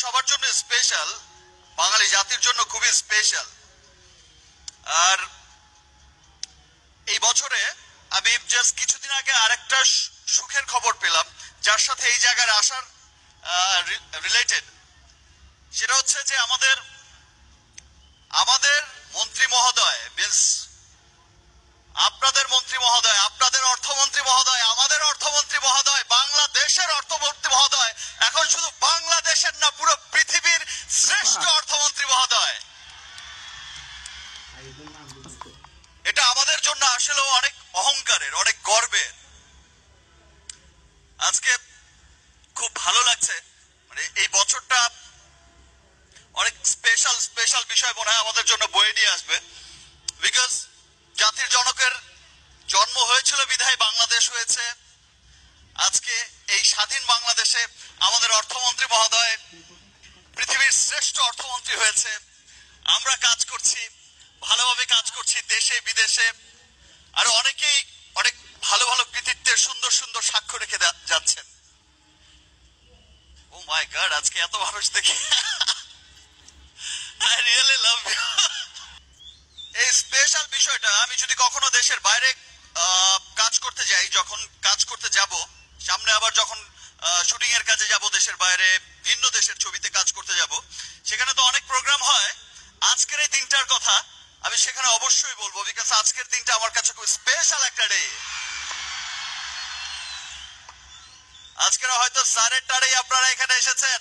সবার জন্য স্পেশাল, বাঙালি জাতির জন্য খুবই স্পেশাল। আর এই বছরে আমি জাস্ট কিছুদিন আগে আরেকটা সুখের খবর পেলাম, যার সাথে এই জায়গায় আসার রিলেটেড। সেটা হচ্ছে যে আমাদের মন্ত্রী মহোদয়, আপনাদের মন্ত্রী মহোদয়, আপনাদের অর্থমন্ত্রী মহোদয়, আমাদের অর্থমন্ত্রী মহোদয়, বাংলাদেশের অর্থমন্ত্রী মহোদয়, এখন শুধু বাংলাদেশের না, পুরো পৃথিবীর শ্রেষ্ঠ অর্থমন্ত্রী মহোদয়। এটা আমাদের জন্য আসলে অনেক অহংকারের, অনেক গর্বের। আজকে খুব ভালো লাগছে, মানে এই বছরটা অনেক স্পেশাল বিষয় মনে হয় আমাদের জন্য বয়ে নিয়ে আসবে। বিকজ জাতির জনকের জন্ম হয়েছিল বিধায় বাংলাদেশ হয়েছে। আজকে এই স্বাধীন বাংলাদেশে আমাদের অর্থমন্ত্রী মহোদয় পৃথিবীর শ্রেষ্ঠ অর্থমন্ত্রী হয়েছে। আমরা কাজ করছি, ভালোভাবে কাজ করছি দেশে বিদেশে, আর অনেকেই অনেক ভালো ভালো কৃতিত্বের সুন্দর সুন্দর সাক্ষ্য রেখে যাচ্ছেন। ও মাই গড, আজকে এত মানুষ দেখে I really love you. এই স্পেশাল বিষয়টা আমি যদি কখনো দেশের বাইরে কাজ করতে যাই, যখন কাজ করতে যাব, সামনে আবার যখন শুটিং এর কাজে যাব দেশের বাইরে, ভিন্ন দেশের ছবিতে কাজ করতে যাব, সেখানে তো অনেক প্রোগ্রাম হয়। আজকের এই দিনটার কথা আমি সেখানে অবশ্যই বলবো, বিকজ আজকের দিনটা আমার কাছে খুব স্পেশাল একটা ডে। আজকের হয়তো সাড়ের টারেই আপনারা এখানে এসেছেন,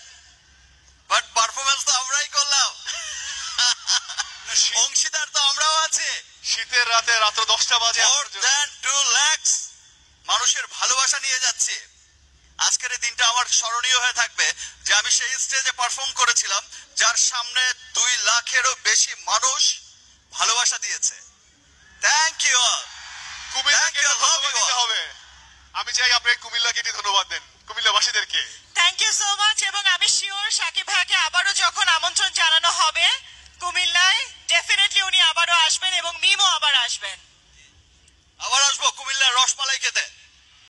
বাট পারফরমেন্স তো আমরাই করলাম, অংশীদার তো আমরাও আছি। শীতের রাতে রাত 10টা বাজে more than 2 lakhs মানুষের ভালোবাসা নিয়ে যাচ্ছে। আজকের এই দিনটা আমার স্মরণীয় হয়ে থাকবে, যে আমি সেই স্টেজে পারফর্ম করেছিলাম যার সামনে 2 লাখেরও বেশি মানুষ ভালোবাসা দিয়েছে। Thank you all. কুমিল্লাকে ধন্যবাদ দিতে হবে। আমি চাই আপনি কুমিল্লাকে ধন্যবাদ দেন, কুমিল্লাবাসীদেরকে। Thank you so much. এবং আমি শিওর সাকিব ভাইকে আবারও যখন আমন্ত্রণ